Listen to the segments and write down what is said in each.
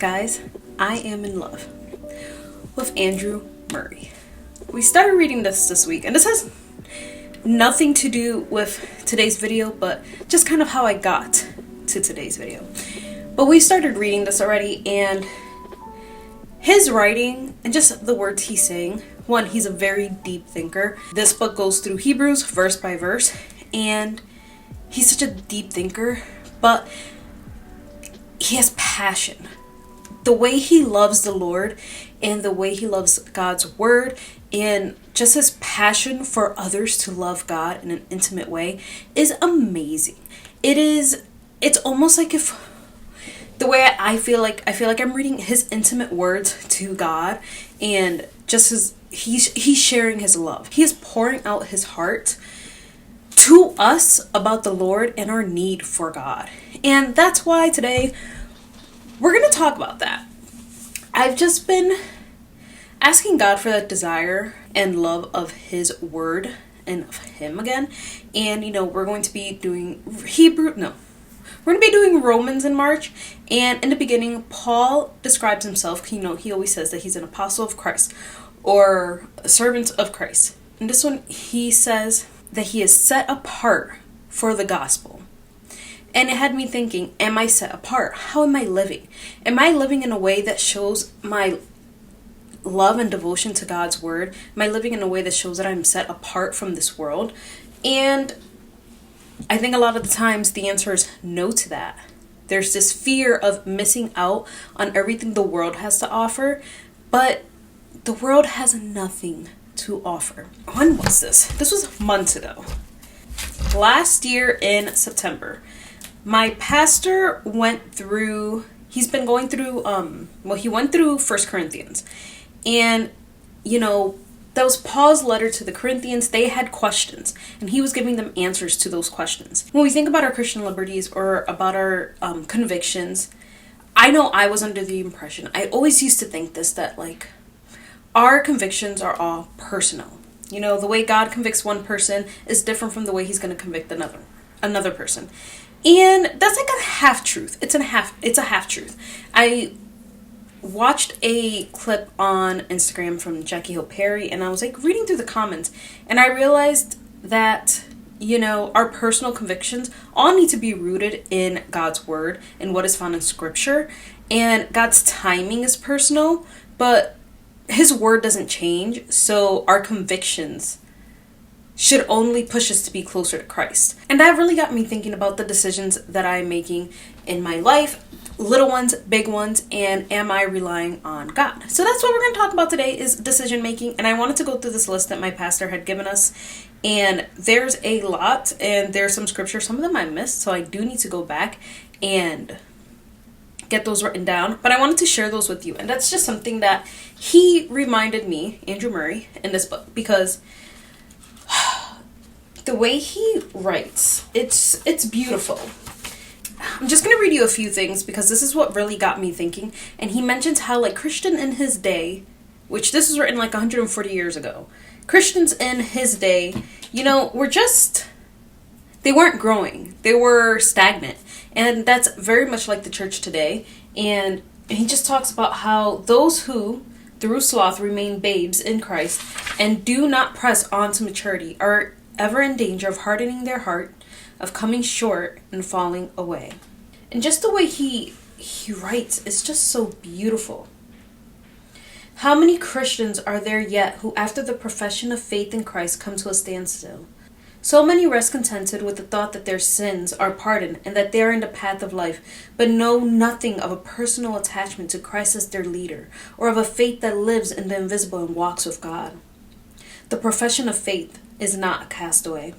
Guys, I am in love with Andrew Murray. We started reading this week, and this has nothing to do with today's video, but just kind of how I got to today's video. But we started reading this already, and his writing and just the words he's saying, one, he's a very deep thinker. This book goes through Hebrews verse by verse, and he's such a deep thinker, but he has passion. The way he loves the Lord and the way he loves God's word and just his passion for others to love God in an intimate way is amazing. It's almost like if the way I feel like I'm reading his intimate words to God, and just he's sharing his love. He is pouring out his heart to us about the Lord and our need for God. And that's why today we're going to talk about that. I've just been asking God for that desire and love of his word and of him again. And we're going to be doing Romans in March. And in the beginning, Paul describes himself, he always says that he's an apostle of Christ or a servant of Christ. And this one, he says that he is set apart for the gospel. And it had me thinking, am I set apart? How am I living? Am I living in a way that shows my love and devotion to God's word? Am I living in a way that shows that I'm set apart from this world? And I think a lot of the times the answer is no to that. There's this fear of missing out on everything the world has to offer, but the world has nothing to offer. When was this? This was months ago. Last year in September. My pastor he went through 1 Corinthians. And, that was Paul's letter to the Corinthians. They had questions, and he was giving them answers to those questions. When we think about our Christian liberties or about our convictions, I know I was under the impression, I always used to think this, that our convictions are all personal. The way God convicts one person is different from the way he's going to convict another person. And that's like a half-truth. It's a half-truth. I watched a clip on Instagram from Jackie Hill Perry, and I was reading through the comments, and I realized that, our personal convictions all need to be rooted in God's word and what is found in scripture. And God's timing is personal, but his word doesn't change. So our convictions should only push us to be closer to Christ. And that really got me thinking about the decisions that I'm making in my life, little ones, big ones, and am I relying on God? So that's what we're going to talk about today, is decision making. And I wanted to go through this list that my pastor had given us, and there's a lot, and there's some scripture, some of them I missed, so I do need to go back and get those written down, but I wanted to share those with you. And that's just something that he reminded me, Andrew Murray, in this book, because the way he writes, it's beautiful. I'm just going to read you a few things because this is what really got me thinking. And he mentions how Christian in his day, which this was written 140 years ago, Christians in his day, they weren't growing. They were stagnant. And that's very much like the church today. And he just talks about how those who, through sloth, remain babes in Christ and do not press on to maturity are ever in danger of hardening their heart, of coming short and falling away. And just the way he writes is just so beautiful. How many Christians are there yet who, after the profession of faith in Christ, come to a standstill? So many rest contented with the thought that their sins are pardoned and that they are in the path of life, but know nothing of a personal attachment to Christ as their leader, or of a faith that lives in the invisible and walks with God. The profession of faith is not a castaway.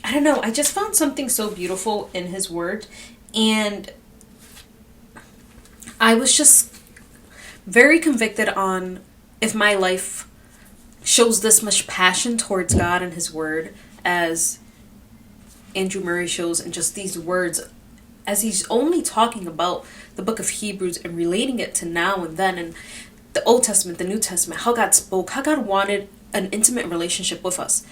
I don't know, I just found something so beautiful in his word, and I was just very convicted on if my life shows this much passion towards God and his word as Andrew Murray shows in just these words, as he's only talking about the book of Hebrews and relating it to now and then, and the Old Testament, the New Testament, how God spoke, how God wanted an intimate relationship with us.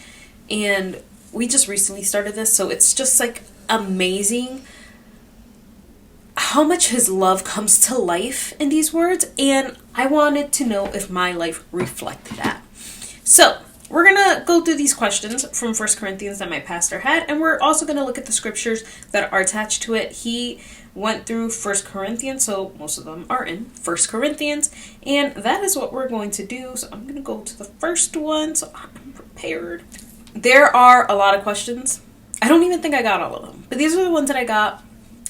And we just recently started this, so it's just amazing how much his love comes to life in these words, and I wanted to know if my life reflected that. So we're going to go through these questions from 1 Corinthians that my pastor had, and we're also going to look at the scriptures that are attached to it. He went through 1 Corinthians, so most of them are in 1 Corinthians, and that is what we're going to do. So I'm going to go to the first one, so I'm prepared. There are a lot of questions. I don't even think I got all of them, but these are the ones that I got.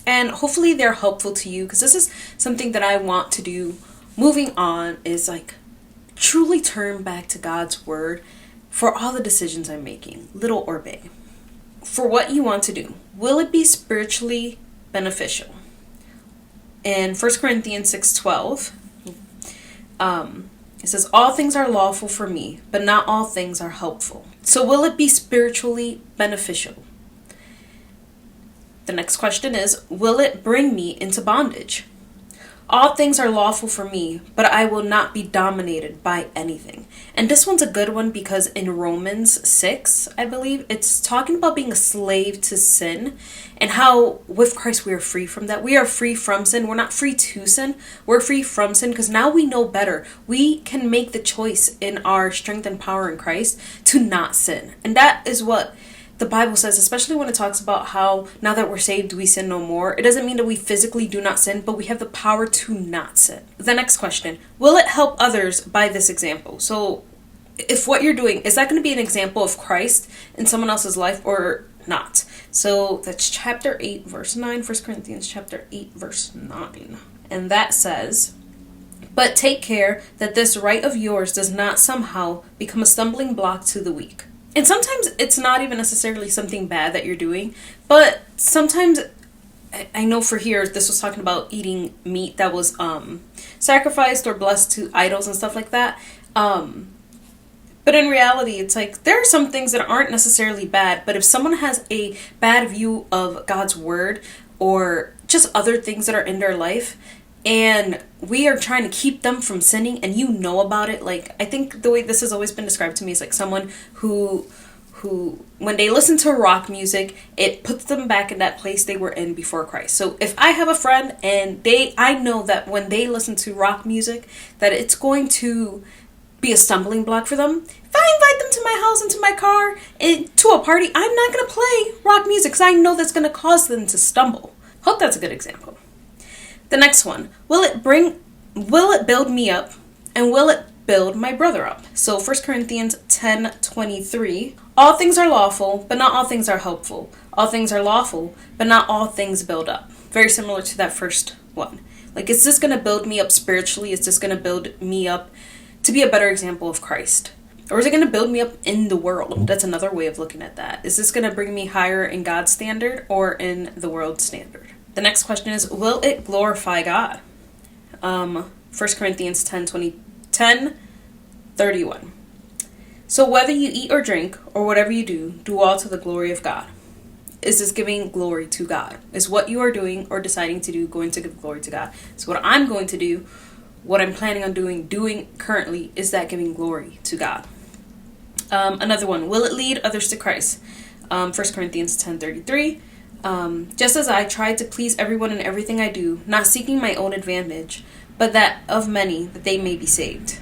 And hopefully they're helpful to you, because this is something that I want to do moving on, is like truly turn back to God's word for all the decisions I'm making, little or big. For what you want to do, will it be spiritually beneficial? In 1 Corinthians 6:12, it says, all things are lawful for me, but not all things are helpful. So will it be spiritually beneficial? The next question is, will it bring me into bondage? All things are lawful for me, but I will not be dominated by anything. And this one's a good one, because in Romans 6, I believe, it's talking about being a slave to sin, and how with Christ we are free from that. We are free from sin. We're not free to sin. We're free from sin, because now we know better. We can make the choice in our strength and power in Christ to not sin. And that is what the Bible says, especially when it talks about how now that we're saved, we sin no more. It doesn't mean that we physically do not sin, but we have the power to not sin. The next question, will it help others by this example? So if what you're doing, is that going to be an example of Christ in someone else's life or not? So that's chapter 8, verse 9, 1 Corinthians chapter 8, verse 9. And that says, but take care that this right of yours does not somehow become a stumbling block to the weak. And sometimes it's not even necessarily something bad that you're doing, but sometimes, I know for here, this was talking about eating meat that was sacrificed or blessed to idols and stuff like that. But in reality, it's like, there are some things that aren't necessarily bad, but if someone has a bad view of God's word or just other things that are in their life, and we are trying to keep them from sinning, and you know about it. Like, I think the way this has always been described to me is like someone who when they listen to rock music, it puts them back in that place they were in before Christ. So if I have a friend and I know that when they listen to rock music, that it's going to be a stumbling block for them. If I invite them to my house, into my car, to a party, I'm not going to play rock music, because I know that's going to cause them to stumble. Hope that's a good example. The next one, will it build me up, and will it build my brother up? So 1 Corinthians 10:23, all things are lawful, but not all things are helpful. All things are lawful, but not all things build up. Very similar to that first one. Like, is this going to build me up spiritually? Is this going to build me up to be a better example of Christ? Or is it going to build me up in the world? That's another way of looking at that. Is this going to bring me higher in God's standard or in the world's standard? The next question is, will it glorify God? 1 Corinthians 10:31. So whether you eat or drink or whatever you do all to the glory of God. Is this giving glory to God? Is what you are doing or deciding to do going to give glory to God? So what I'm going to do, what I'm planning on doing currently, is that giving glory to God? Another one, will it lead others to Christ? 1 Corinthians 10:33. Just as I try to please everyone in everything I do, not seeking my own advantage, but that of many, that they may be saved.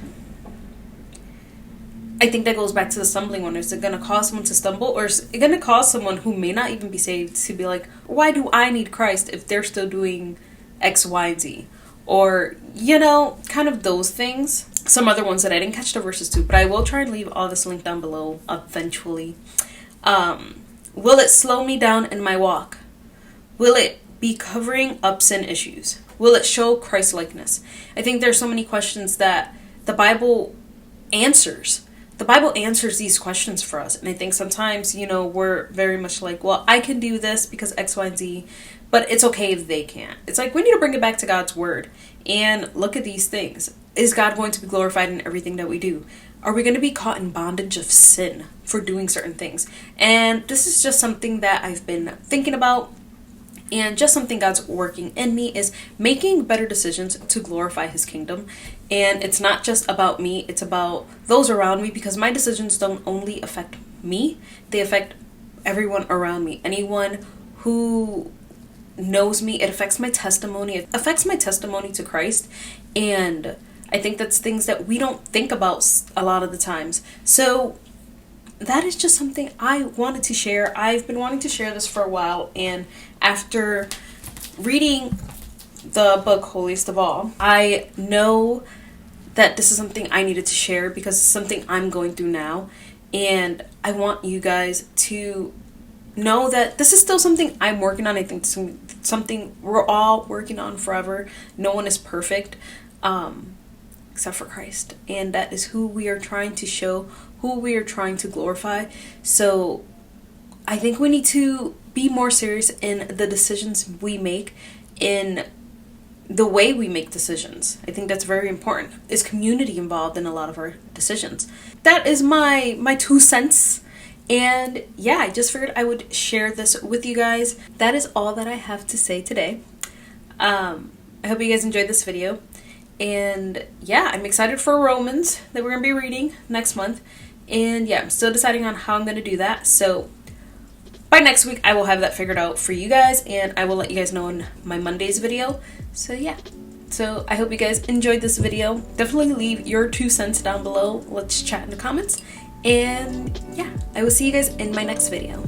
I think that goes back to the stumbling one. Is it going to cause someone to stumble, or is it going to cause someone who may not even be saved to be like, why do I need Christ if they're still doing X, Y, Z? Or, kind of those things. Some other ones that I didn't catch the verses to, but I will try and leave all this linked down below eventually. Will it slow me down in my walk? Will it be covering up sin issues? Will it show Christ-likeness? I think there's so many questions that the Bible answers. The Bible answers these questions for us. And I think sometimes, we're very much like, well, I can do this because X, Y, and Z, but it's okay if they can't. It's like, we need to bring it back to God's word and look at these things. Is God going to be glorified in everything that we do? Are we going to be caught in bondage of sin for doing certain things? And this is just something that I've been thinking about, and just something God's working in me, is making better decisions to glorify his kingdom. And it's not just about me, it's about those around me, because my decisions don't only affect me, they affect everyone around me. Anyone who knows me. It affects my testimony. It affects my testimony to Christ. And I think that's things that we don't think about a lot of the times. So that is just something I wanted to share. I've been wanting to share this for a while, and after reading the book Holiest of All, I know that this is something I needed to share because it's something I'm going through now, and I want you guys to know that this is still something I'm working on. I think it's something we're all working on forever. No one is perfect, except for Christ, and that is who we are trying to show, who we are trying to glorify. So I think we need to be more serious in the decisions we make, in the way we make decisions. I think that's very important. Is community involved in a lot of our decisions? That is my 2 cents. And yeah, I just figured I would share this with you guys. That is all that I have to say today. I hope you guys enjoyed this video. And yeah, I'm excited for Romans that we're going to be reading next month. And yeah, I'm still deciding on how I'm going to do that. So by next week, I will have that figured out for you guys. And I will let you guys know in my Monday's video. So yeah. So I hope you guys enjoyed this video. Definitely leave your 2 cents down below. Let's chat in the comments. And yeah, I will see you guys in my next video.